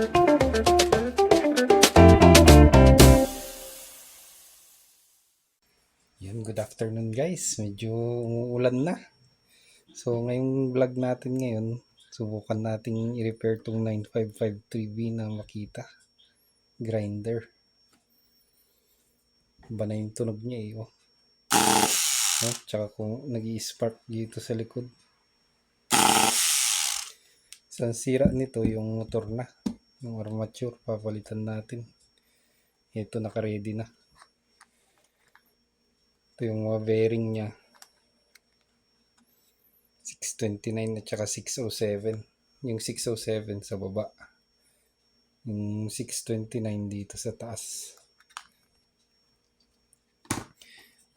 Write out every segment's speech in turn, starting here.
Yan, good afternoon guys. Medyo umuulan na. So ngayong vlog natin ngayon, subukan nating i-repair tong 9553B na Makita grinder. Iba na yung tunog niya eh. Oh. Oh, tsaka kung nag-i-spark dito sa likod. So ang sira nito yung motor na. Yung armature, papalitan natin. Ito naka-ready na. Ito yung mga bearing niya. 629 at saka 607. Yung 607 sa baba. Yung 629 dito sa taas.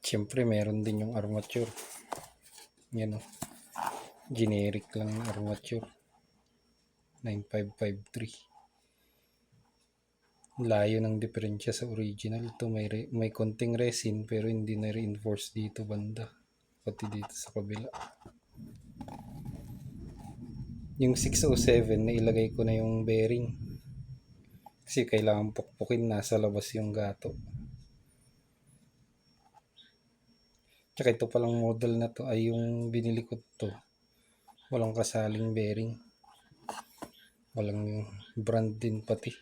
Siyempre meron din yung armature. Yan o. Generic lang na armature. 9553. Layo ng diferensya sa original. Ito may konting resin pero hindi na reinforce dito banda. Pati dito sa kabila. Yung 607 na ilagay ko na yung bearing. Kasi kailangan pukpukin, nasa labas yung gato. Tsaka ito palang model na to ay yung binili ko to. Walang kasaling bearing. Walang brand din pati.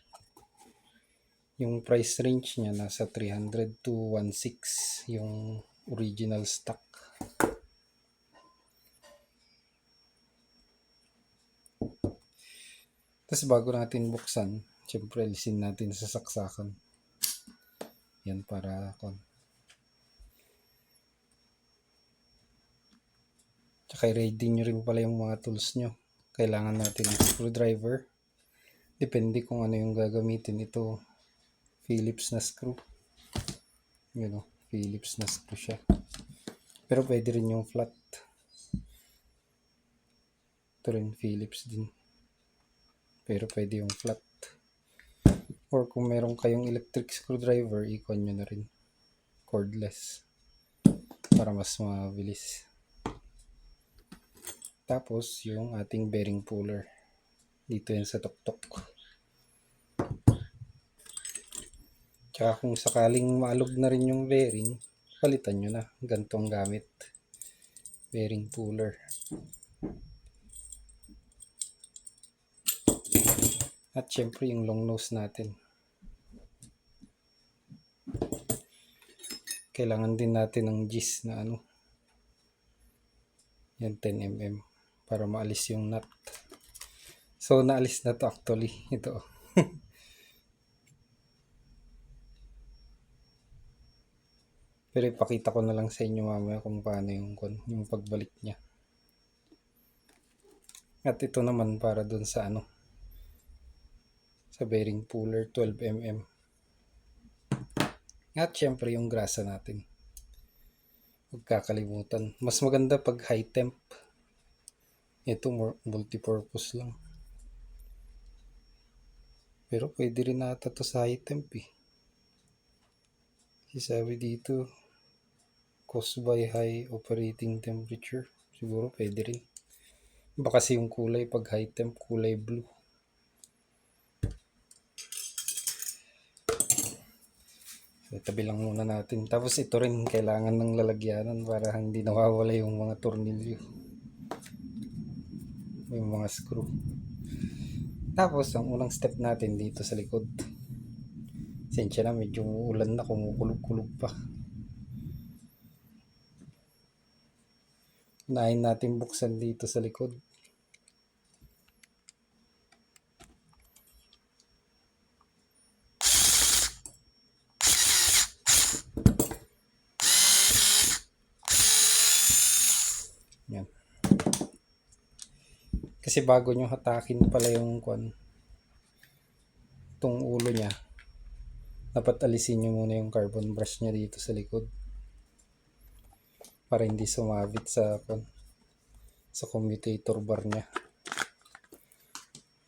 Yung price range niya nasa 300 to 1.6 yung original stock. Tapos bago natin buksan, syempre alisin natin sa saksakan. Yan para tsaka i-ready nyo rin pala yung mga tools nyo. Kailangan natin ng screwdriver. Depende kung ano yung gagamitin. Ito, Phillips na screw. Yun o, Phillips na screw siya. Pero pwede rin yung flat. Ito rin Phillips din. Pero pwede yung flat. Or kung meron kayong electric screwdriver, ikon nyo na rin. Cordless. Para mas mabilis. Tapos yung ating bearing puller. Dito yan sa tuktok. Tsaka kung sakaling maalog na rin yung bearing, palitan nyo na. Ganito ang gamit. Bearing puller. At syempre yung long nose natin. Kailangan din natin ng gis na ano. Yan 10mm. Para maalis yung nut. So naalis na to actually. Ito. Pero ipakita ko na lang sa inyo mamaya kung paano yung pagbalik niya. At ito naman para dun sa ano. Sa bearing puller 12mm. At syempre yung grasa natin. Huwag kakalimutan. Mas maganda pag high temp. Ito multipurpose lang. Pero pwede rin nata to sa high temp eh. Kasi sabi dito, caused by high operating temperature. Siguro pwede rin. Baka kasi yung kulay pag high temp, kulay blue. So, tabi lang muna natin. Tapos ito rin kailangan ng lalagyanan para hindi nawawala yung mga tornilyo. Yung mga screw. Tapos ang unang step natin dito sa likod. Sensya na medyo ulan na, kumukulog-kulog pa. Unahin natin buksan dito sa likod. Yan. Kasi bago nyo hatakin pala yung itong ulo niya, dapat alisin nyo muna yung carbon brush niya dito sa likod. Para hindi sumabit sa commutator bar niya.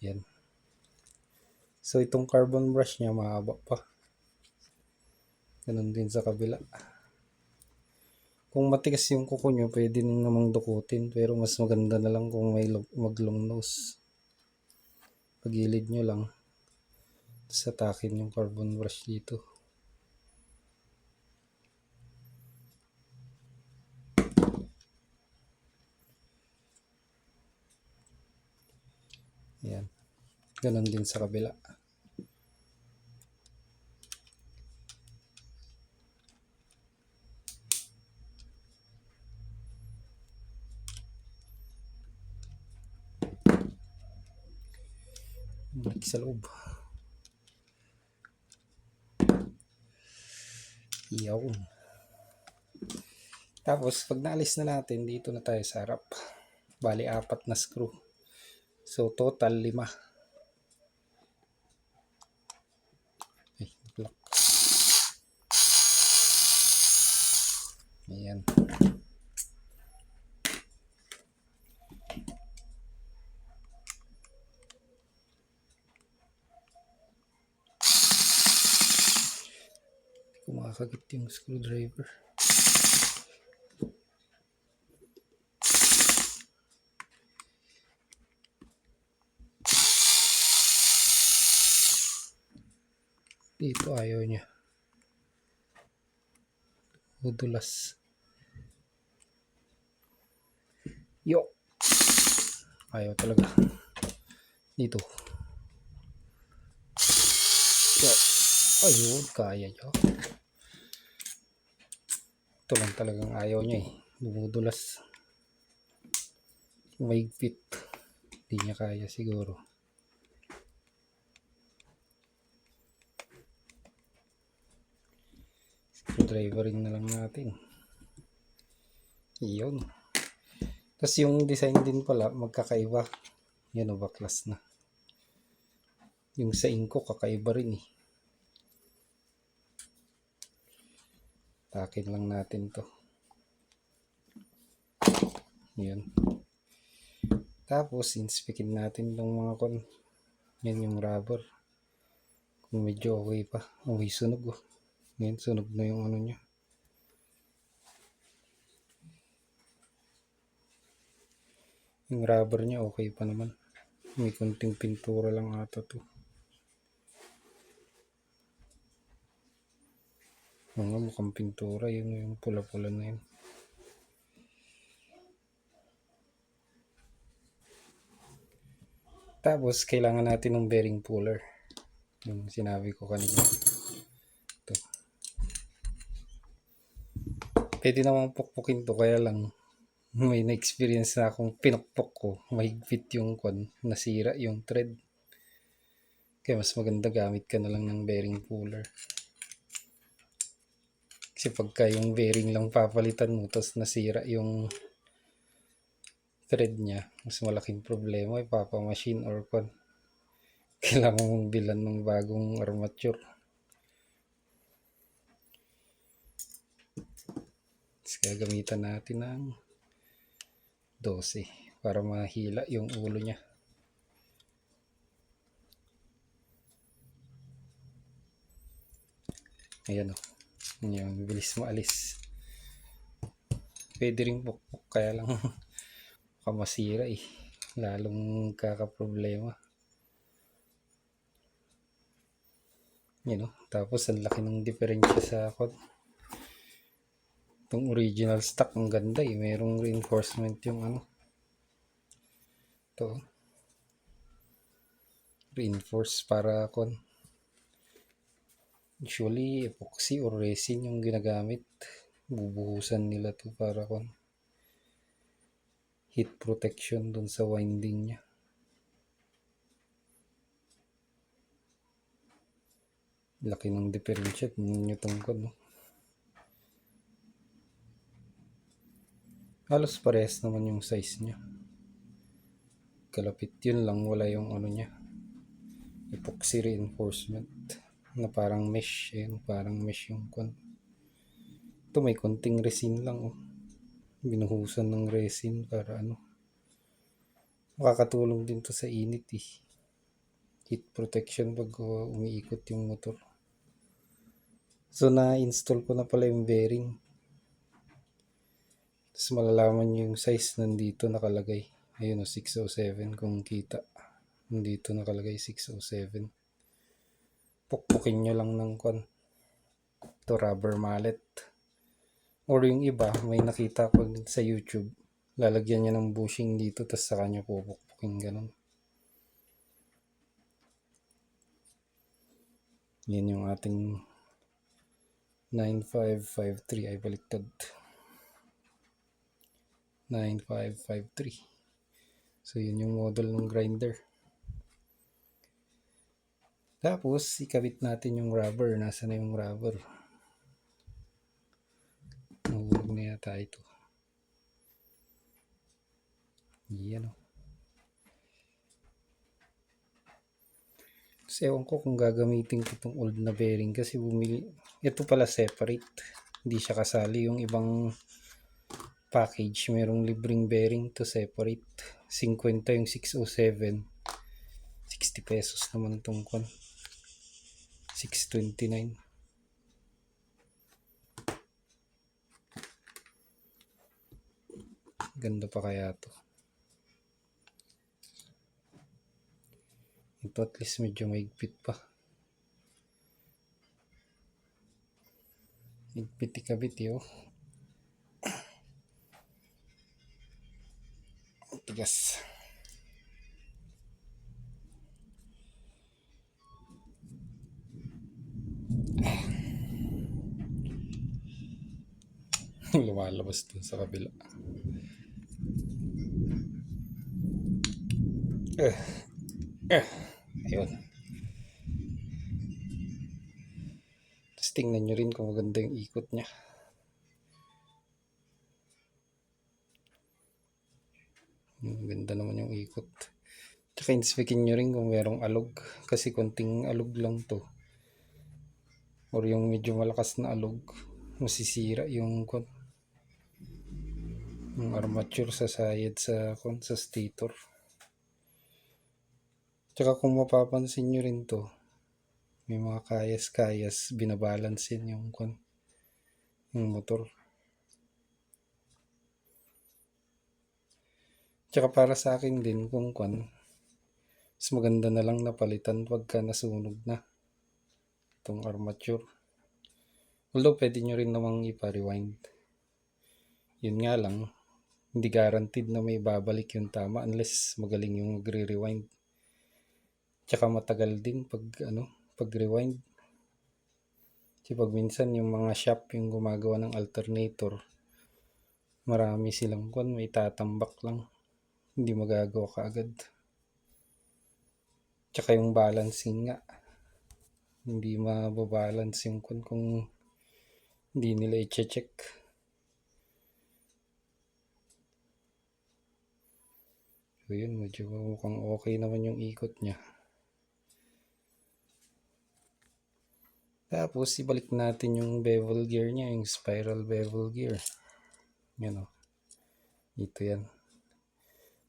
Yan. So itong carbon brush niya mahaba pa. Ganun din sa kabila. Kung matigas yung kuko nyo, pwede namang dukutin. Pero mas maganda na lang kung may mag long nose. Pagilid nyo lang. sa takin yung carbon brush dito. Ayan. Ganon din sa kabila. Balik sa loob. Iyaw. Tapos, pag naalis na natin, dito na tayo sa harap. Bali, 4 na screw. So, total 5. Ay, block. Ayan. Kumakagit yung screwdriver. Dito ayaw niya. Udulas. Yo! Ayaw talaga. Dito. Yo! Ayun, kaya niya. Ito lang talagang ayaw niya eh. Dumudulas. Mahigpit. Hindi niya kaya siguro. Drivering na lang natin. Iyon. Tapos yung design din pala magkakaiba. Yan o, baklas na. Yung sa inko kakaiba rin eh. Takin lang natin to. Yan. Tapos inspekin natin ng mga yan yung rubber. Kung medyo okay pa. Okay, sunog oh. Ngayon sunog na yung ano niya. Yung rubber niya okay pa naman. May konting pintura lang ata to. Mga mukhang pintura. Yung pula-pula na yun. Tapos kailangan natin ng bearing puller. Yung sinabi ko kanina. Ito. Pwede namang pukpukin to, kaya lang may na-experience na akong pinukpok ko. Mahigpit yung nasira yung thread. Kaya mas maganda gamit ka na lang ng bearing puller. Kasi pagka yung bearing lang papalitan mo tapos nasira yung thread niya, mas malaking problema. Ipapamachine or kailangan mong bilan ng bagong armature. Gagamitan natin ng 12 para mahila yung ulo niya. Ayan o. Yung bilis maalis. Pwede rin pukpok, kaya lang kamasira eh. Lalong kakaproblema. Yan o. Tapos ang laki ng diferensya sa itong original stock, ang ganda eh. Merong reinforcement yung ito. Reinforce para usually epoxy or resin yung ginagamit. Bubuhusan nila to para heat protection dun sa winding niya. Laki ng diferensya. Tingnan nyo itong no? Halos parehas naman yung size niya. Kalapit yun lang, wala yung niya. Epoxy reinforcement na parang mesh. Ayan, parang mesh yung Ito may konting resin lang oh. Binuhusan ng resin para makakatulong din to sa init eh. Heat protection pag umiikot yung motor. So na-install ko na pala yung bearing. Tapos malalaman nyo yung size nandito nakalagay. Ayun o, 607 kung kita. Nandito nakalagay 607. pukpukin nyo lang ng to rubber mallet. Or yung iba, may nakita ko sa YouTube, lalagyan niya ng bushing dito tapos saka nyo pupukpukin ganun. Yan yung ating 9553 ay baliktad. 9553. So yun yung model ng grinder. Tapos ikabit natin yung rubber. Nasa na yung rubber? Nahulog na yata ito. Yan o. So ewan ko kung gagamitin ko itong old na bearing kasi bumili. Ito pala separate. Hindi siya kasali. Yung ibang package merong libreng bearing to separate. 50 yung 607. 60 pesos naman itong 629. Ganda pa kaya to. Ito at least medyo maigpit pa. Igpit ikabit yun. Tigas. Lumalabas dun sa kabila. Ayun. Tapos tingnan nyo rin kung maganda yung ikot niya. Maganda naman yung ikot. Tsaka inspekin nyo rin kung merong alog. Kasi konting alog lang to. Or yung medyo malakas na alog. Masisira yung armature sa side sa stator. Tsaka kung mapapansin nyo rin to, may mga kayas-kayas, binabalansin yung motor. Tsaka para sa akin din kung mas maganda na lang napalitan pagka nasunog na itong armature. Although pwede nyo rin namang ipa-rewind. Yun nga lang, hindi guaranteed na may babalik yung tama unless magaling yung magre-rewind. Tsaka matagal din pag rewind. Kasi pag minsan yung mga shop yung gumagawa ng alternator, marami silang may tatambak lang. Hindi magagawa kaagad. Tsaka yung balancing nga. Hindi mababalance yung kung hindi nila i-check. So yun, medyo mukhang okay naman yung ikot niya. Tapos ibalik natin yung bevel gear niya, yung spiral bevel gear. Yan o. Ito yan.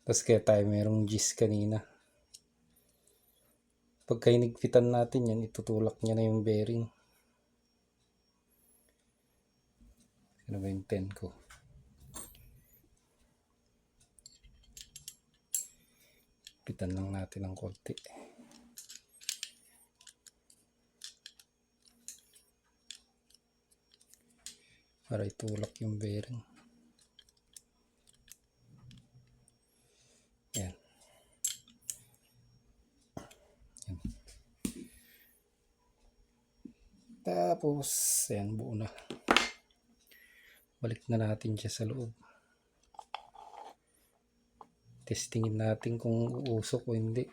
Tapos kaya tayo merong gis kanina. Pagka hinigpitan natin yan, itutulak niya na yung bearing. Ano ba yung 10 ko? Pitan lang natin ng konti. Para itulak yung bearing. Yan. Yan. Tapos, yan, buo na. Balik na natin siya sa loob. Testingin natin kung uusok o hindi.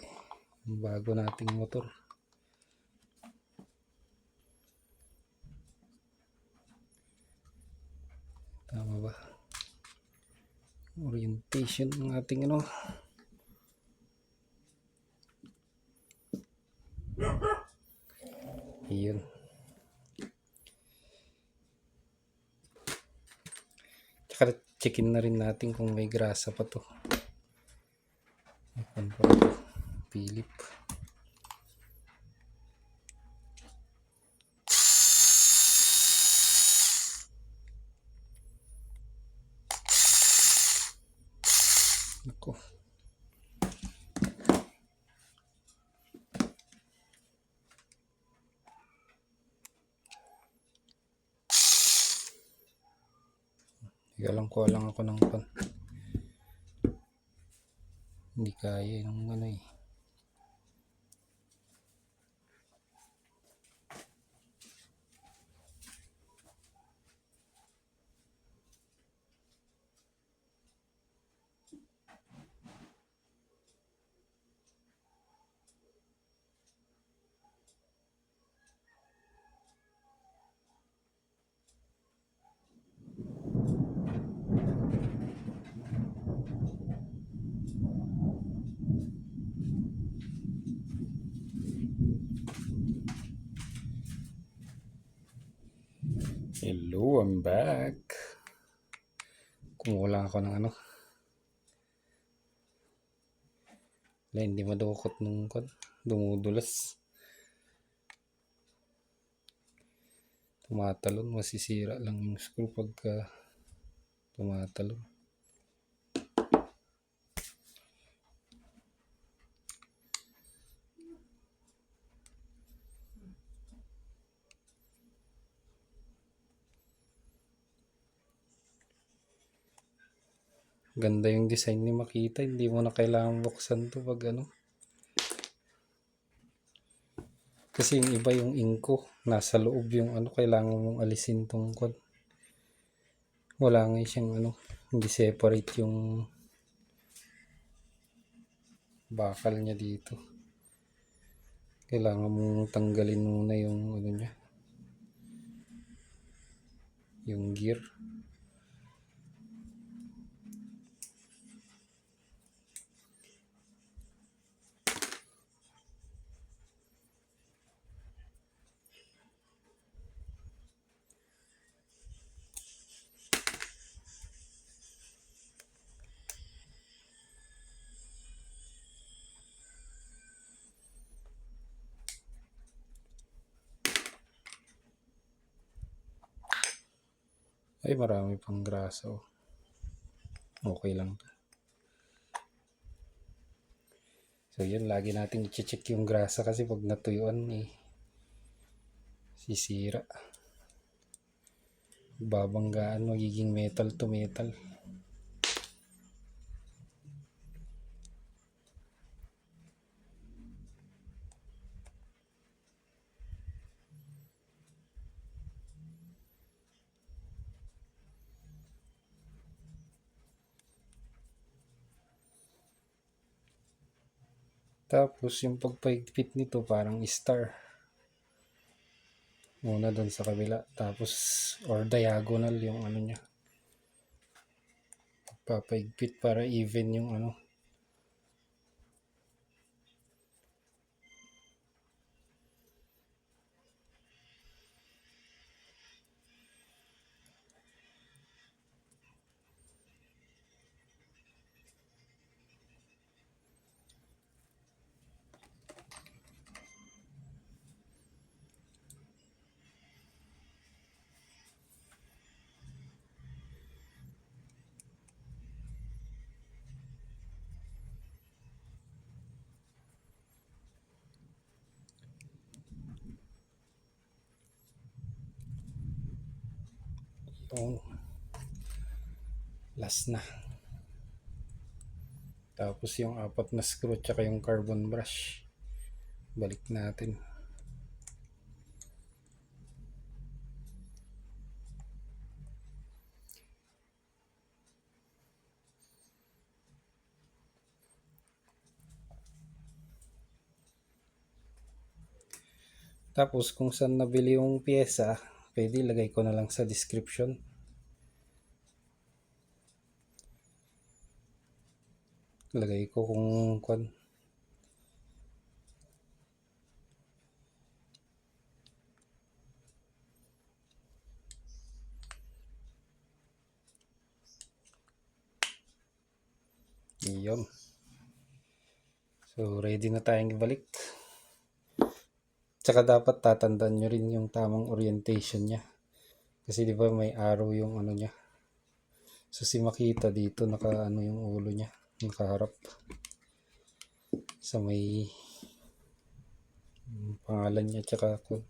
Yung bago nating motor. Tama ba? Orientation ng ating Iyon. Tsaka checkin na rin natin kung may grasa pa to. Philip. Ako. Kaya lang kuha lang ako ng pan. Hindi kaya yung ano eh. Hello, I'm back. Kumuha lang ako ng ano. Wala, hindi madukot nung dumudulas. Tumatalon, masisira lang yung screw pagka tumatalon. Ganda yung design ni Makita, hindi mo na kailangan buksan to pag ano. Kasi yung iba yung inko, nasa loob yung ano, kailangan mong alisin tong kod. Wala nga siyang ano, hindi separate yung bakal niya dito. Kailangan mong tanggalin muna yung ano niya, yung gear. Ay, marami pang grasa. Oh. Okay lang to. So yun, lagi natin i-check yung grasa kasi pag natuyuan eh, sisira. Babanggaan, magiging metal to metal. Tapos yung pagpaigpit nito parang star. Muna doon sa kabila. Tapos or diagonal yung ano niya. Papaigpit para even yung ano. Yung last na. Tapos yung apat na screw tsaka yung carbon brush. Balik natin. Tapos kung saan nabili yung pyesa, pwede lagay ko na lang sa description. Lagay ko kung iyon. So ready na tayong ibalik. Tsaka dapat tatandaan nyo rin yung tamang orientation niya. Kasi di ba may arrow yung ano niya. So si Makita dito naka ano yung ulo niya. Nakaharap. Sa may pangalan niya tsaka code.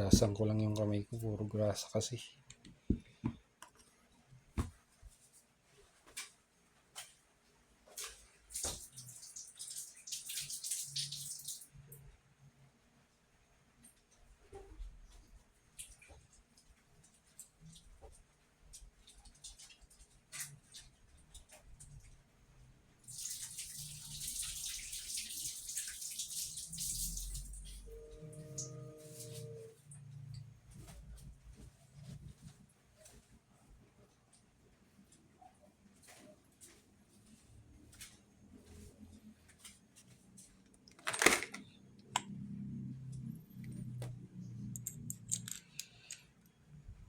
Hugasan ko lang yung kamay ko, puro grasa kasi.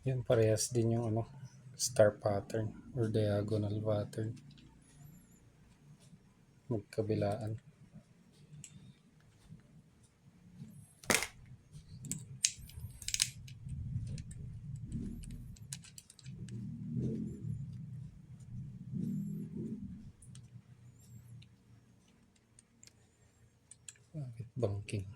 Yun, parehas din yung star pattern or diagonal pattern. Magkabilaan. Bakit banking?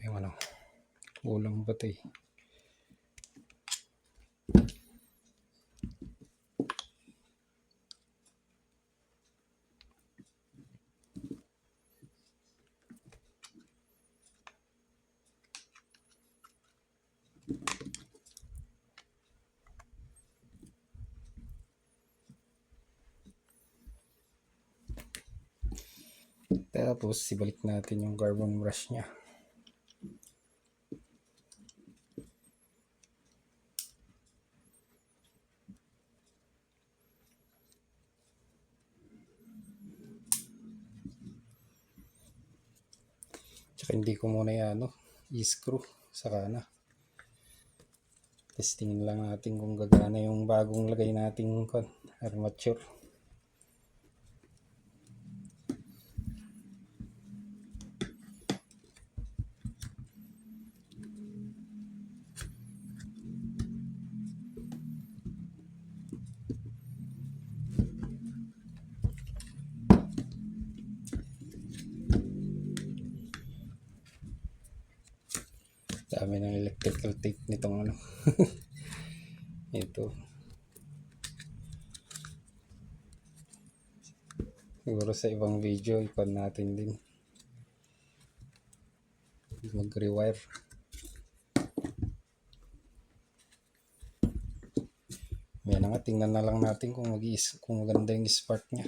Yung ulang batay. Tapos ibalik natin yung carbon brush nya. Tsaka hindi ko muna i-screw saka na. Testingin lang natin kung gagana yung bagong lagay nating armature. Dami ng electrical tape nitong ito. Siguro sa ibang video ikon natin din mag-rewire. Yan nga, tingnan na lang natin kung maganda yung spark nya.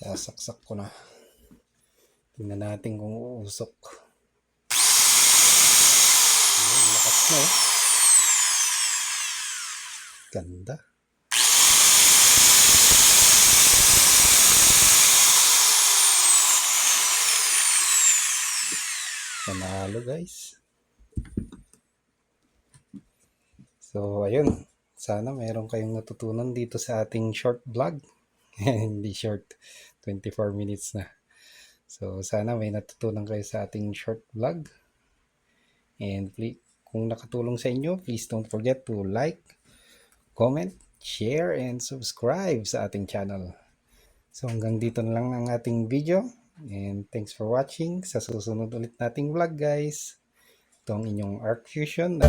Sasaksak ko na. Tingnan natin kung uusok. Ayan, lakas na Ganda. Panalo guys. So ayun. Sana mayroon kayong natutunan dito sa ating short vlog. Hindi short. 24 minutes na. So sana may natutunan kayo sa ating short vlog. And please, kung nakatulong sa inyo, please don't forget to like, comment, share, and subscribe sa ating channel. So hanggang dito na lang ang ating video. And thanks for watching. Sa susunod ulit nating vlog guys. Ito ang inyong Arc Fusion.